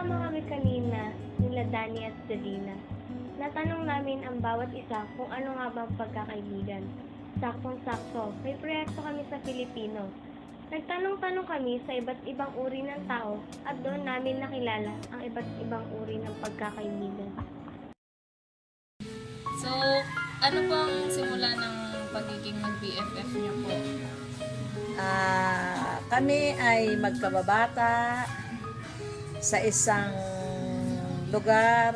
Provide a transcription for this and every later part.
Magkasama kami kanina, nila Danny at Selena. Natanong namin ang bawat isa kung ano nga ba ang pagkakaibigan. Saktong-sakto, may proyekto kami sa Filipino. Nagtanong-tanong kami sa iba't ibang uri ng tao at doon namin nakilala ang iba't ibang uri ng pagkakaibigan. So, ano po ang simula ng pagiging mag-BFF niyo po? Kami ay magkababata sa isang lugar,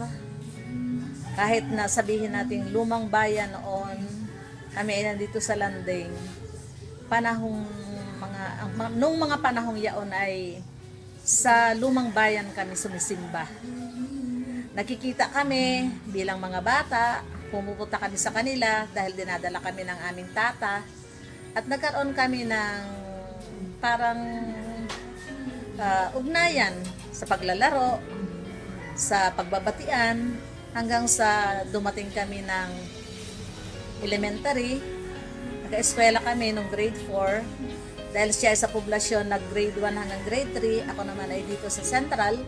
kahit na sabihin nating lumang bayan noon, kami ay nandito sa Landing. Nung mga panahong yaon ay sa lumang bayan kami sumisimba. Nakikita kami bilang mga bata, pumupunta kami sa kanila dahil dinadala kami ng aming tata at nagkaroon kami ng parang ugnayan sa paglalaro, sa pagbabatian, hanggang sa dumating kami ng elementary. Nag-eskwela kami nung grade 4 dahil siya ay sa poblasyon nag grade 1 hanggang grade 3. Ako naman ay dito sa Central.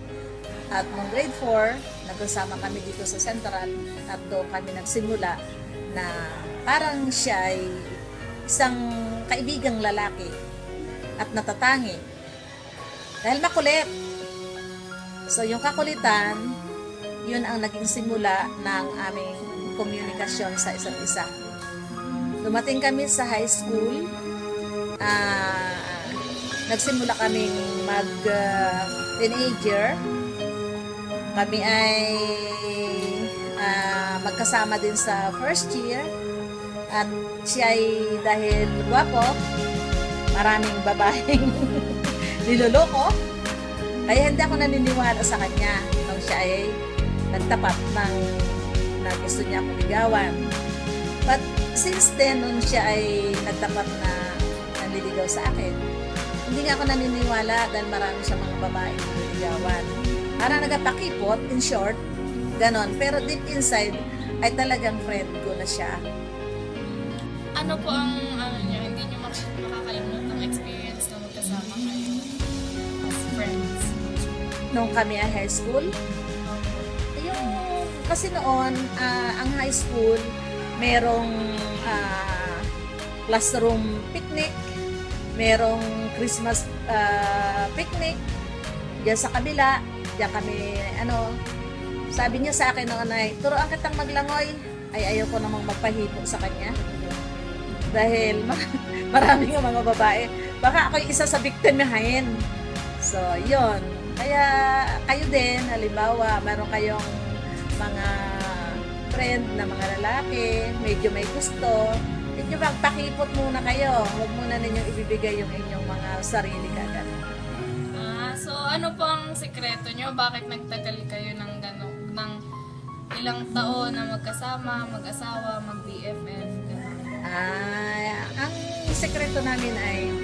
At nung grade 4, nagkasama kami dito sa Central at doon kami nagsimula na parang siya ay isang kaibigang lalaki at natatangi dahil makulit. So yung kakulitan, yun ang naging simula ng aming komunikasyon sa isa't isa. Dumating kami sa high school, nagsimula kaming mag-teenager. Kami ay magkasama din sa first year at siya ay dahil gwapo, maraming babaeng niloloko, kaya hindi ako naniniwala sa kanya nung siya ay nagtapat na gusto niya akong ligawan. But since then, nung siya ay nagtapat na nanliligaw sa akin, hindi nga ako naniniwala dahil marami siya mga babaeng nililigawan. Parang nagpakipot, in short, ganon. Pero deep inside, ay talagang friend ko na siya. Ano po ang niyo, hindi niyo makakalimutan ang experience na magkasama kayo as friends? Nung kami ay high school, kasi noon, ang high school, merong classroom picnic, merong Christmas picnic, diyan sa kabila, diyan kami, sabi niya sa akin noon ay, turuan kitang maglangoy, ay ayaw ko namang magpahipo sa kanya. Dahil marami nga mga babae, baka ako yung isa sa biktimahin. So, yon. Kaya, kayo din, halimbawa, meron kayong mga friend na mga lalaki, medyo may gusto, medyo magpakipot muna kayo. Huwag muna ninyong ibibigay yung inyong mga sarili kagad. So ano po ang sekreto nyo? Bakit nagtagal kayo ng ilang taon na magkasama, mag-asawa, mag-BFF? Ang sekreto namin ay,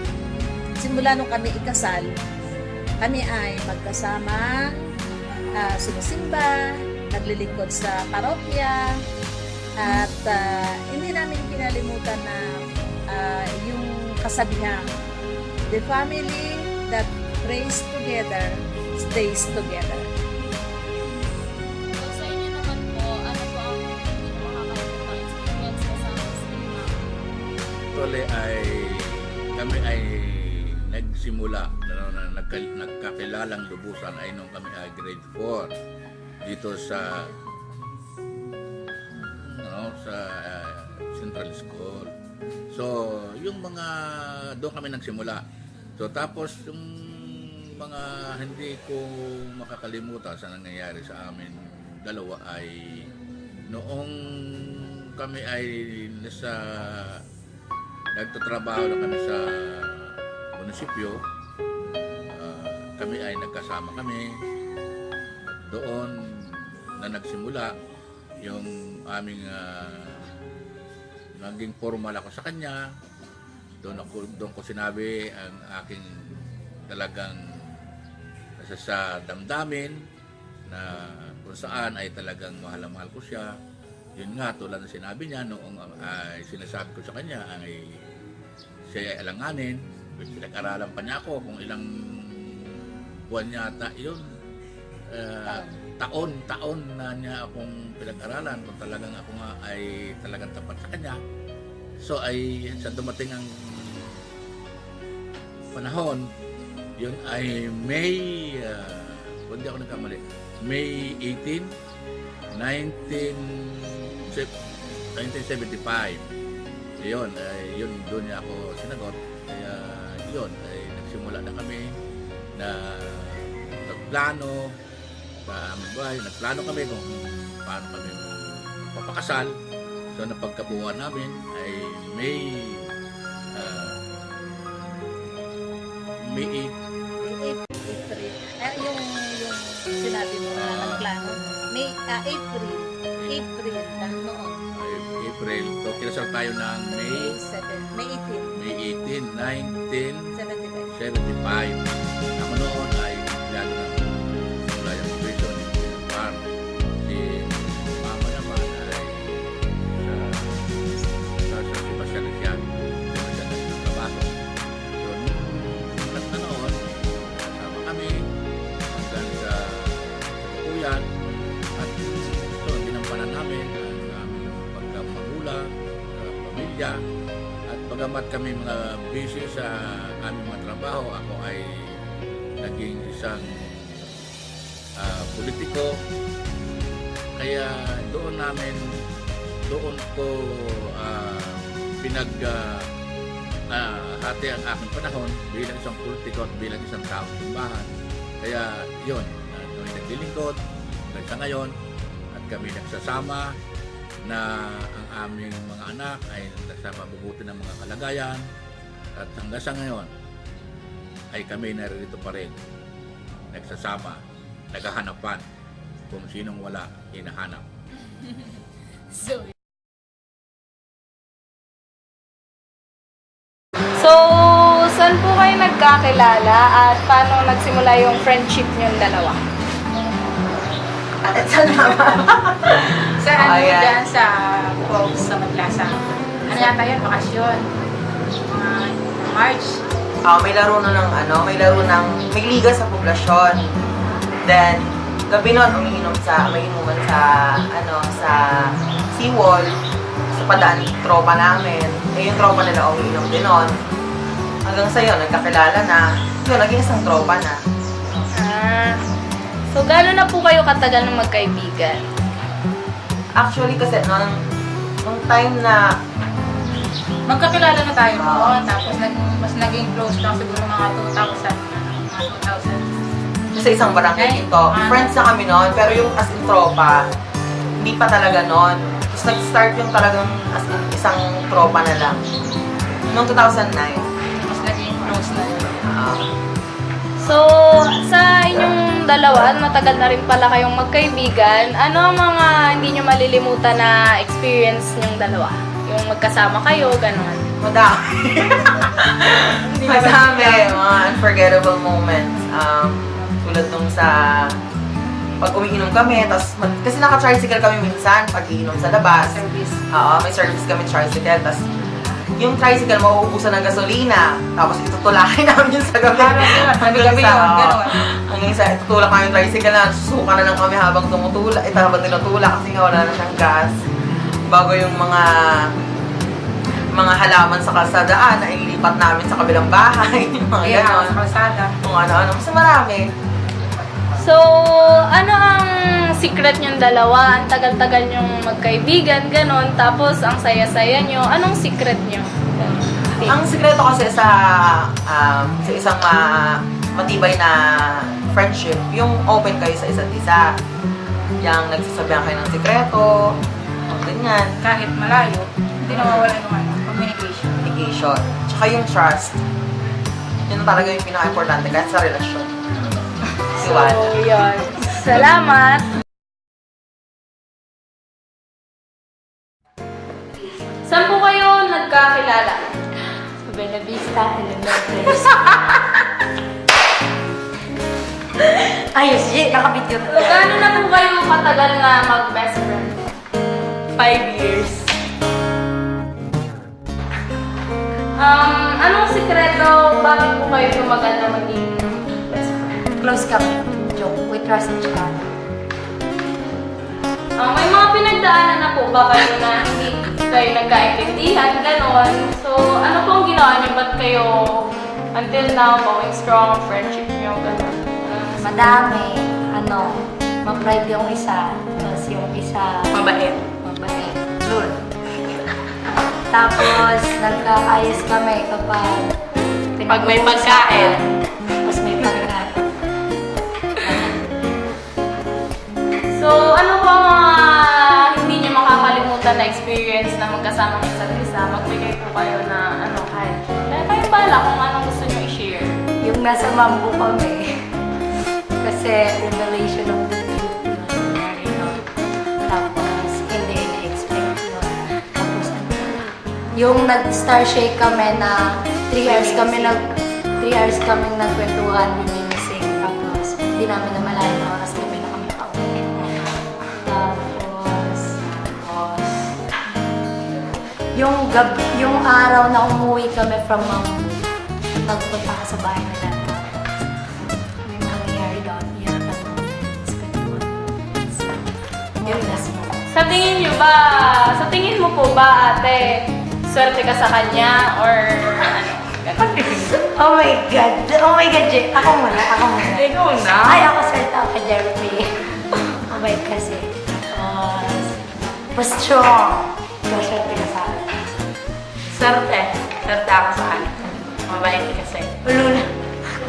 simula nung kami ikasal, kami ay magkasama, sumusimba, naglilingkod sa parokya, at hindi namin kinalimutan na yung kasabihan, the family that prays together stays together. So sa inyo naman po, ano po ang hindi mo makakalimutan experience kasama sa inyo? Actually kami ay nagsimula nagkakilalang lubusan ay nung kami ay grade 4 dito sa Central School. So yung mga doon kami nagsimula. So tapos yung mga hindi ko makakalimutan sa nangyayari sa amin dalawa ay noong kami ay nagtatrabaho na kami sa munisipyo, kami ay nagkasama kami at doon na nagsimula yung aming naging formal ako sa kanya. Doon ko sinabi ang aking talagang nasa sa damdamin na kung saan ay talagang mahal na mahal ko siya. Yun nga, tulad na sinabi niya noong sinasabi ko sa kanya ay siya ay alanganin. Pinag-aralan pa niya ako kung ilang buwan yata yun. taon na niya akong pinag-aralan kung talagang ako nga ay talagang tapat sa kanya. So ay sa dumating ang panahon, yun ay May, kung di ako nagkamali, May 18, 1975. Yun, yun doon niya ako sinagot. Kaya yun, ay nagsimula na kami na nagplano sa aming bahay. Nagplano kami kung paano kami papakasal. So napagkabuuan namin ay May 8. April. Yung sinabi mo na nagplano. April lang noon. April. So kinasal tayo ng May 7, May 18, May 18, 75. 1975. Ako noon ay empleyado ng Supply and Provision Farm. Si mama naman ay sa Sebastian siya. Doon siya nagtrabaho. So nung noon, kasama kami hanggang sa Kuyan. At so ginampanan namin ang aming pagkamagulang, pamilya. At bagamat kami mga busy sa aming mga trabaho, ako ay naging isang politiko. Kaya doon ko hati ang aking panahon bilang isang politiko at bilang isang taong simbahan. Kaya yun, kami naglilingkod hanggang sa ngayon at kami nagsasama na ang aming mga anak ay nasa mabubuti ng mga kalagayan at hanggang sa ngayon ay kami narito pa rin nagsasama, naghahanapan kung sinong wala hinahanap. So, saan po kayo nagkakilala at paano nagsimula yung friendship niyong dalawa? Sa ano Ayan. dyan sa Quotes sa Maglasa. Ano yata yun? Bakasyon. March. May laro na ng may laro ng, may liga sa poblasyon. Then, gabi nun, may inuman sa seawall, sa padaan tropa namin. Yung tropa nila umiinom din nun. Hanggang sa yun, nagkakilala na. Yun, naging isang tropa na. So, gano'n na po kayo katagal ng magkaibigan? Actually, kasi nung time na, Magkakilala na tayo noon. Tapos mas naging close lang siguro mga 2000. sa isang barangay dito, friends na kami noon, pero yung as in tropa, hindi pa talaga noon. Tapos nag-start yung talagang as in isang tropa na lang. Noong 2009. Mas naging close na yun. So, sa inyong dalawa, matagal na rin pala kayong magkaibigan, ano ang mga hindi nyo malilimutan na experience nyong dalawa? Yung magkasama kayo, gano'n. Madami. Madami. Mga unforgettable moments. Tulad nung sa pag umiinom kami, kasi naka-tricycle kami minsan pag iinom sa labas. Service. May service kami tricycle. Tapos yung tricycle, mauubusan ng gasolina. Tapos itutulakin namin yun sa gabi. Gabi yun, gano'n. Hanggang sa itutulak namin yung tricycle na, susuka na lang kami habang tumutulak. Habang tinutulak kasi nga wala na siyang gas. Bago yung mga halaman sa kalsadaan na ilipat namin sa kabilang bahay. Yung mga Kaya gano'n. sa kalsada. Kung ano-ano. Mas marami. So, ano ang secret nyong dalawa? Ang tagal-tagal nyong magkaibigan, gano'n. Tapos, ang saya-saya nyo. Anong secret nyo? Ang sikreto kasi sa isang matibay na friendship, yung open kayo sa isa't isa. Yung nagsasabihan kayo ng sikreto, ganyan. Kahit malayo, hindi nawawala yung communication. Tsaka yung trust. Yun talaga yung pinaka-importante kahit sa relasyon. So, yun. Salamat! Saan po kayo nagkakilala? Sa Bella Vista, Elementary. Ayos, nakabidyo So, gaano na po kayo katagal na mag-best friend? 5 years. Anong sikreto? Bakit po kayo tumagal na maging best friend? Close kami. joke. We trust each other. May mga pinagdaanan na po ba kayo na hindi kayo nagkaintindihan, gano'n? So, ano pong ginawa niyo? Ba't kayo until now going strong ang friendship niyo, gano'n? Madami, ma-pride yung isa, tapos yung isa, Mabait. mabait. Lul. Tapos, nagkaayos kami kapag Pag may pagkain. Tapos may pagkain. So, ano po ang mga hindi niyo makakalimutan na experience na magkasama ng isa't isa? Magbigay po kayo na kahit kayo bala kung anong gusto niyo i-share. Yung nasa Mambo kami, kasi revelation of the truth yun. Tapos, hindi na-expect yun. Tapos, yung nag-star shake kami na 3 hours kami nagkwentuhan, reminiscing. Tapos, hindi namin namalayan na oras kami na kami pauwi. Tapos, yung araw na umuwi kami from Mambo, nagpunta ka sa bahay nila. May nangyayari doon. Yan ang yung last mo. Sa tingin mo po ba, ate, swerte ka sa kanya or ano? Oh my God, Jay. Ako muna. Ikaw na? Ay, ako swerte ako kay Jeremy. Mabait kasi. Mas strong. Swerte ka sa akin. Swerte ako sa kanya. Mabait kasi. Ulo na.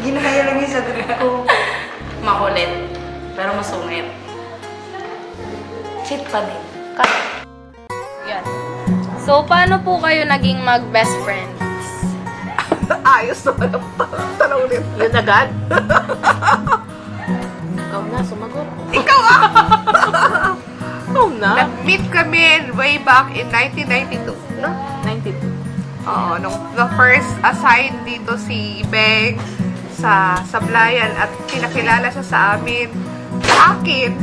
Ginaya lang yung sagot ko. Makulit. Pero masungit. Shit pa din. Yan. So, paano po kayo naging mag-best friends? Ayos naman ang tanong ulit. Yun agad? Ikaw na, sumagot. Oh, na? Nag-meet kami way back in 1992, no? 92. Oo, nung the first assign dito si Beng sa Sablayan at pinakilala siya sa amin, sa akin,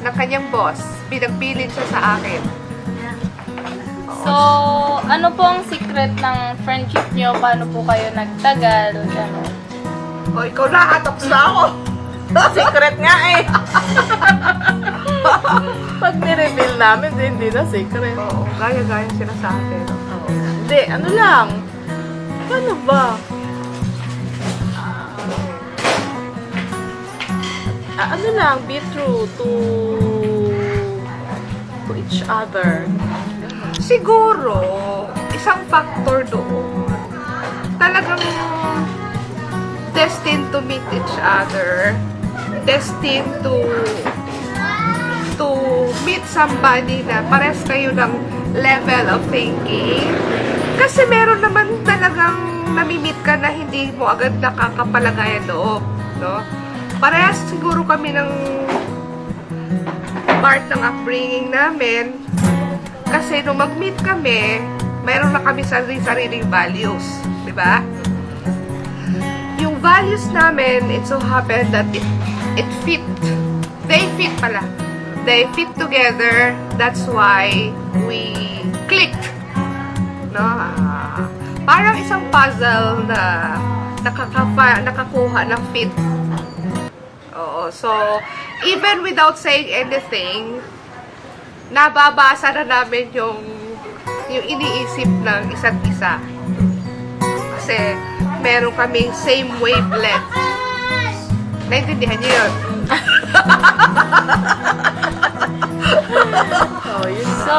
ng kanyang boss. Binagbilin siya sa akin. So, ano po ang secret ng friendship niyo? Paano po kayo nagtagal? Gano'n? O, ikaw na, atap na ako. Secret nga eh. Pag nireveal namin, hindi na secret. Oo, gaya-gaya sila sa akin. Hindi, ano lang. Ano ba? Ano lang, be true to each other. Siguro, isang factor doon, talagang destined to meet each other, destined to meet somebody na pares kayo ng level of thinking. Kasi meron naman talagang nami-meet ka na hindi mo agad nakakapalagayan loob, no? Parehas siguro kami ng part ng upbringing namin. Kasi nung mag-meet kami, mayroon na kami sariling values. Di ba? Yung values namin, it so happened that it fit. They fit pala. They fit together. That's why we clicked. No? Parang isang puzzle na nakakuha ng fit. Oo. So, even without saying anything, nababasa na namin yung iniisip ng isa't isa. Kasi meron kaming same wavelength. Naintindihan niyo yun? So,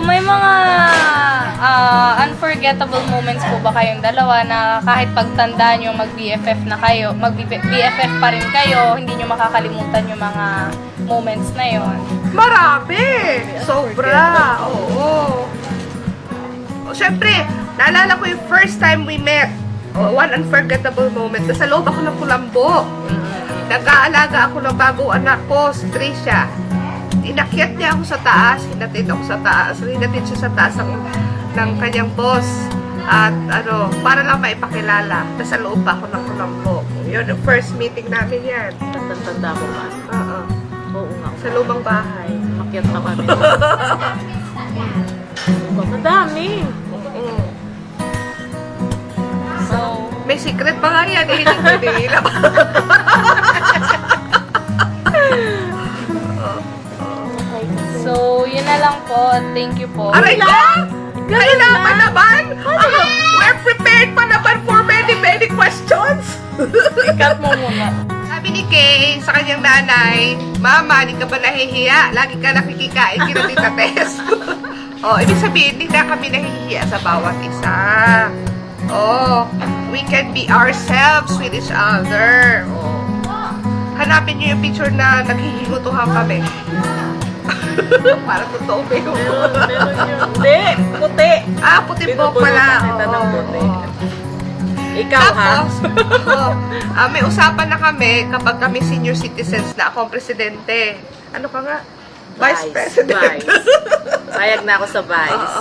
may mga unforgettable moments po ba kayong dalawa na kahit pagtanda nyo mag-BFF na kayo, mag-BFF pa rin kayo, hindi nyo makakalimutan yung mga moments na yon? Marami! Sobra! Oo. Siyempre, naalala ko yung first time we met. One unforgettable moment. Nasa loob ako ng kulambo. Nag-aalaga ako ng bagong anak ko, si Tricia. Inakyat niya ako sa taas, hinatid ako sa taas. Hinatid siya sa taas ng kanyang boss. At para lang maipakilala. Nasa loob ako ng kulambo. Yun, yung first meeting namin yan. Tanda ko ba? Oo. Oo nga. Sa lumang bahay. Makyat na kami. Madami. So, May secret pa nga yan, eh. Hindi ko nililap. So, yun na lang po. Thank you po. Aray ka! Kailangan naman! We're prepared pa naman for many, many questions! Cut mo muna. Sabi ni Kay sa kanyang nanay, Mama, di ka ba nahihiya? Lagi ka nakikikain kina Tita Tess. Ibig sabihin, hindi na kami nahihiya sa bawat isa. We can be ourselves with each other. Hanapin niyo yung picture na naghihingutuhan kami. Para totoo ba yun? Hindi, puti. Puti po pala. Kita ng puti. Ikaw, Tapos, may usapan na kami kapag kami senior citizens na ako ang presidente. Ano ka nga? Vice President. Sayag na ako sa vice.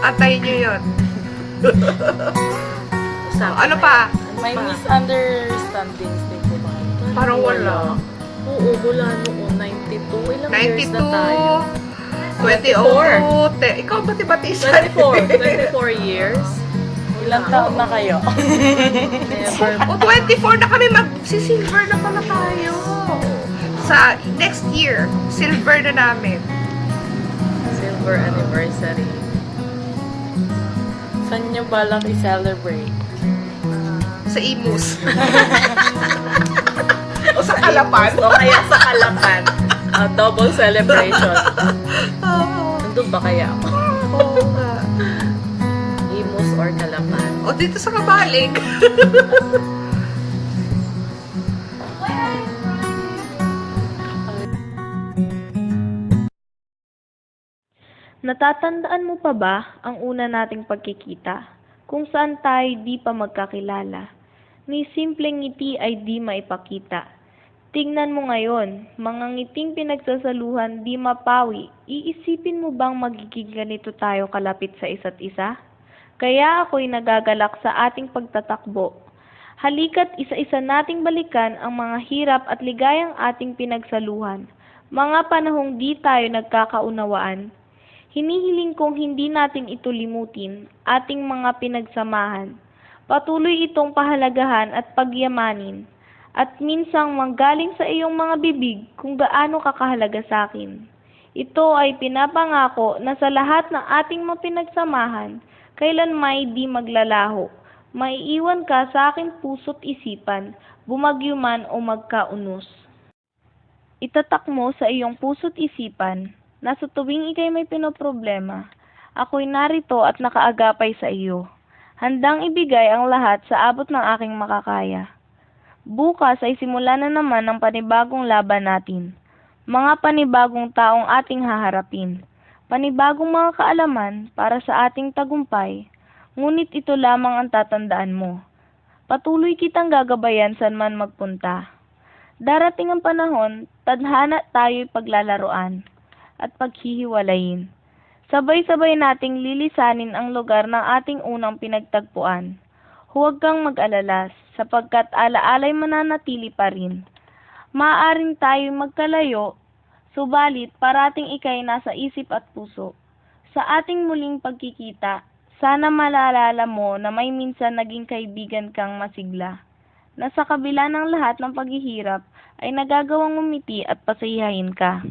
Antayin niyo yun. Ano pa? May misunderstandings din po ba? Parang wala. Oo, mula noon, 92. Ilang years na tayo? 2002. Ikaw ba tibatisan? 24 years. Ilang taon na kayo? Never. 24 na kami, mag-silver na pala tayo. Sa next year, silver na namin. Silver anniversary. Saan nyo balak i-celebrate? Sa Imus. O sa Kalapan. O kaya sa Kalapan. Double celebration. Nandun ba kaya ako? Oo nga. Imus or Kalapan? O dito sa Kabalig. Natatandaan mo pa ba ang una nating pagkikita, kung saan tayo di pa magkakilala? Ni simpleng ngiti ay di maipakita. Tingnan mo ngayon, mga ngiting pinagsasaluhan di mapawi, iisipin mo bang magiging ganito tayo kalapit sa isa't isa? Kaya ako'y nagagalak sa ating pagtatakbo. Halika't isa-isa nating balikan ang mga hirap at ligayang ating pinagsaluhan, mga panahong di tayo nagkakaunawaan. Hinihiling kong hindi natin ito limutin, ating mga pinagsamahan. Patuloy itong pahalagahan at pagyamanin, at minsang manggaling sa iyong mga bibig kung gaano kakahalaga sa akin. Ito ay pinapangako na sa lahat ng ating mga pinagsamahan, kailan may di maglalaho. Maiiwan ka sa aking puso't isipan, bumagyo man o magkaunos. Itatak mo sa iyong puso't isipan, na sa tuwing ikay may pinoproblema, ako'y narito at nakaagapay sa iyo. Handang ibigay ang lahat sa abot ng aking makakaya. Bukas ay simula na naman ang panibagong laban natin. Mga panibagong taong ating haharapin. Panibagong mga kaalaman para sa ating tagumpay. Ngunit ito lamang ang tatandaan mo. Patuloy kitang gagabayan saan man magpunta. Darating ang panahon, tadhana tayo'y paglalaroan at paghihiwalayin. Sabay-sabay nating lilisanin ang lugar ng ating unang pinagtagpuan. Huwag kang mag-alala, sapagkat alaalay mananatili pa rin. Maaaring tayo'y magkalayo, subalit parating ikay nasa isip at puso. Sa ating muling pagkikita, sana malalala mo na may minsan naging kaibigan kang masigla, na sa kabila ng lahat ng paghihirap ay nagagawang umiti at pasayahin ka.